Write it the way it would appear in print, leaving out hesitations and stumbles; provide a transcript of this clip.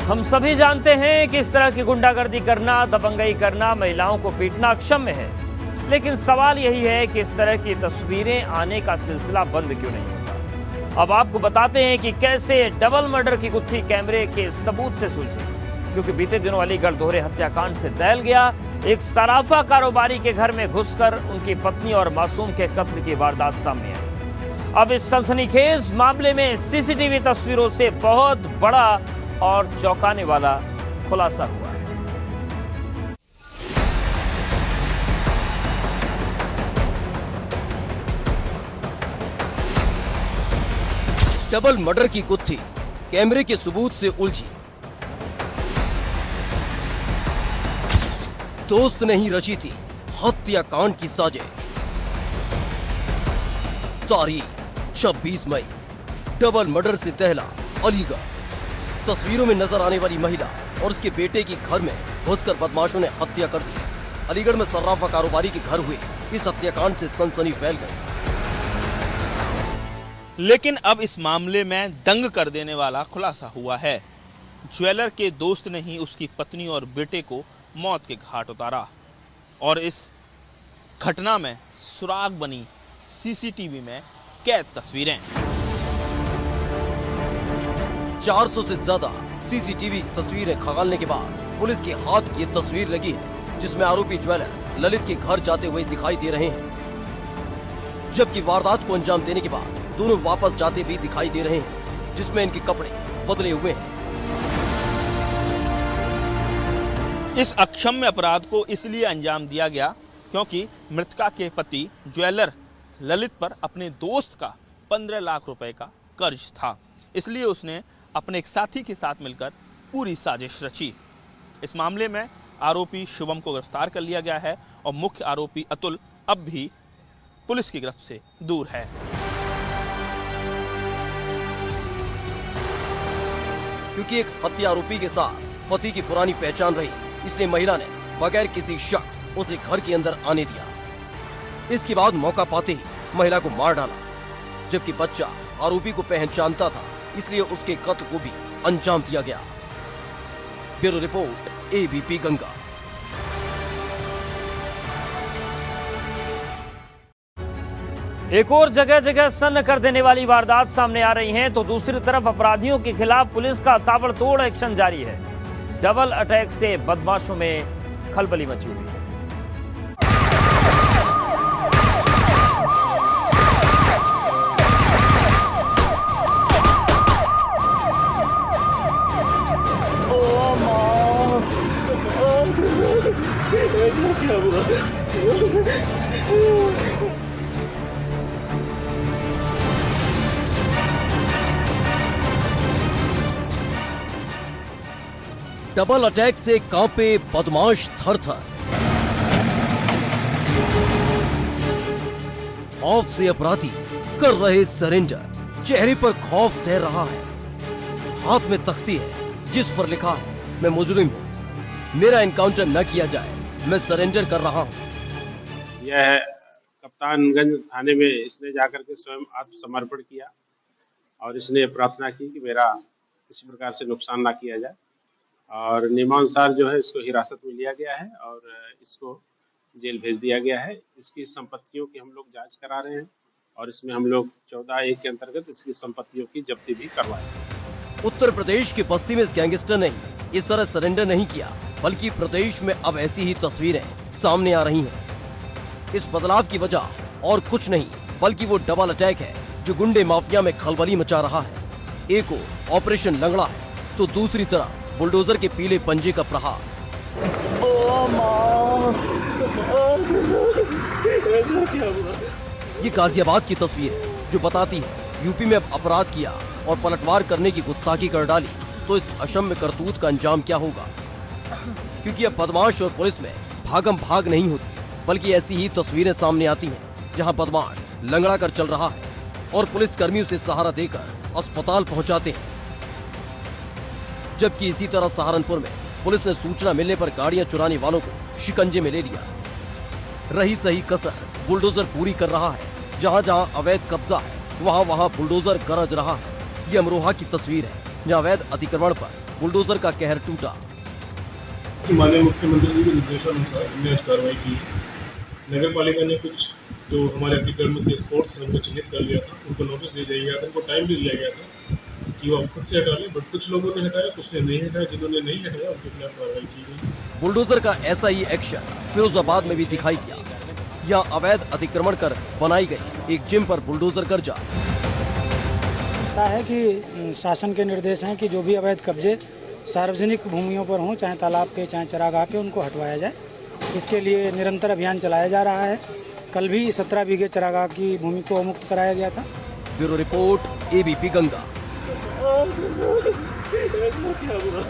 हम सभी जानते हैं कि इस तरह की गुंडागर्दी करना, दबंगई करना, महिलाओं को पीटना अक्षम्य है। लेकिन सवाल यही है कि इस तरह की तस्वीरें आने का सिलसिला बंद क्यों नहीं होता। अब आपको बताते हैं कि कैसे डबल मर्डर की गुत्थी कैमरे के सबूत से सुलझी। क्योंकि बीते दिनों अलीगढ़ दोहरे हत्याकांड से दहल गया। एक सराफा कारोबारी के घर में घुसकर उनकी पत्नी और मासूम के कत्ल की वारदात सामने आई। अब इस सनसनीखेज मामले में सीसीटीवी तस्वीरों से बहुत बड़ा और चौंकाने वाला खुलासा हुआ है। डबल मर्डर की गुत्थी कैमरे के सबूत से उलझी। दोस्त ने ही रची थी हत्याकांड की साजिश। तारीख 26 मई, डबल मर्डर से दहला अलीगढ़। तस्वीरों में नजर आने वाली महिला और उसके बेटे की घर में घुसकर बदमाशों ने हत्या कर दी। अलीगढ़ में सर्राफा कारोबारी के घर हुए इस हत्याकांड से सनसनी फैल गई। लेकिन अब इस मामले में दंग कर देने वाला खुलासा हुआ है। ज्वेलर के दोस्त ने ही उसकी पत्नी और बेटे को मौत के घाट उतारा और इस घटना में सुराग बनी सीसीटीवी में कैद तस्वीरें। 400 से ज्यादा सीसीटीवी तस्वीरें खंगालने के बाद पुलिस के हाथ की तस्वीर लगी है, जिसमें आरोपी ज्वेलर ललित के घर जाते हुए दिखाई दे रहे हैं। जबकि वारदात को अंजाम देने के बाद दोनों वापस जाते भी दिखाई दे रहे हैं, जिसमें इनके कपड़े बदले हुए हैं। इस अक्षम्य अपराध को इसलिए अंजाम दिया गया क्योंकि मृतका के पति ज्वेलर ललित पर अपने दोस्त का 15 लाख रुपए का कर्ज था। इसलिए उसने अपने एक साथी के साथ मिलकर पूरी साजिश रची। इस मामले में आरोपी शुभम को गिरफ्तार कर लिया गया है और मुख्य आरोपी अतुल अब भी पुलिस की गिरफ्त से दूर है। क्योंकि एक हत्या आरोपी के साथ पति की पुरानी पहचान रही, इसलिए महिला ने बगैर किसी शक उसे घर के अंदर आने दिया। इसके बाद मौका पाते ही महिला को मार डाला। जबकि बच्चा आरोपी को पहचानता था, इसलिए उसके कत्ल को भी अंजाम दिया गया। Bureau report, ABP Ganga. एक और जगह जगह सन्न कर देने वाली वारदात सामने आ रही हैं, तो दूसरी तरफ अपराधियों के खिलाफ पुलिस का ताबड़तोड़ एक्शन जारी है। डबल अटैक से बदमाशों में खलबली मची हुई है। डबल अटैक से कांपे बदमाश थर-थर। खौफ से अपराधी कर रहे सरेंडर। चेहरे पर खौफ तैर रहा है। हाथ में तख्ती है जिस पर लिखा है, मैं मुजरिम हूं, मेरा एनकाउंटर न किया जाए, मैं सरेंडर कर रहा हूं। यह कप्तानगंज थाने में इसने जाकर के स्वयं आत्मसमर्पण किया और इसने प्रार्थना की कि मेरा किसी प्रकार से नुकसान ना किया जाए। और नियमानुसार जो है इसको हिरासत में लिया गया है और इसको जेल भेज दिया गया है। इसकी संपत्तियों की हम लोग जांच करा रहे हैं और इसमें हम लोग 14(1) के अंतर्गत इसकी संपत्तियों की जब्ती भी करवाएंगे। उत्तर प्रदेश के बस्ती में इस गैंगस्टर ने इस तरह सरेंडर नहीं किया, बल्कि प्रदेश में अब ऐसी ही तस्वीरें सामने आ रही हैं। इस बदलाव की वजह और कुछ नहीं बल्कि वो डबल अटैक है जो गुंडे माफिया में खलबली मचा रहा है। एक ओर ऑपरेशन लंगड़ा है तो दूसरी तरफ बुलडोजर के पीले पंजे का प्रहार। ये गाजियाबाद की तस्वीर है जो बताती है यूपी में अब अपराध किया और पलटवार करने की गुस्ताखी कर डाली तो इस अक्षम्य करतूत का अंजाम क्या होगा। क्योंकि अब बदमाश और पुलिस में भागम भाग नहीं होती, बल्कि ऐसी ही तस्वीरें सामने आती हैं जहां बदमाश लंगड़ा कर चल रहा है और पुलिस कर्मियों से सहारा देकर अस्पताल पहुंचाते हैं। जबकि इसी तरह सहारनपुर में पुलिस ने सूचना मिलने पर गाड़ियां चुराने वालों को शिकंजे में ले लिया। रही सही कसर बुलडोजर पूरी कर रहा है। जहां जहां अवैध कब्जा है वहां वहां बुलडोजर गरज रहा है। ये अमरोहा की तस्वीर है जहां अवैध अतिक्रमण पर बुलडोजर का कहर टूटा। माननीय मुख्यमंत्री जी के निर्देशानुसार हमने आज कार्रवाई की। नगर पालिका ने कुछ जो हमारे अतिक्रमण के स्पॉट्स हमको चिन्हित कर लिया था, उनको नोटिस दे दिया गया था, उनको टाइम भी दिया गया था कि वो खुद से हटा लें, बट कुछ लोगों ने हटाया, कुछ ने नहीं हटाया। जिन्होंने नहीं हटाया उनके खिलाफ कार्रवाई की गई। बुलडोजर का ऐसा ही एक्शन फिरोजाबाद में भी दिखाई दिया। यहाँ अवैध अतिक्रमण कर बनाई गई एक जिम पर बुलडोजर कब्जा। है कि शासन के निर्देश हैं कि जो भी अवैध कब्जे सार्वजनिक भूमियों पर हों, चाहे तालाब पे चाहे चरागाह पे, उनको हटवाया जाए। इसके लिए निरंतर अभियान चलाया जा रहा है। कल भी 17 बीघे चरागाह की भूमि को मुक्त कराया गया था। Bureau report, ABP Ganga. क्या हुआ?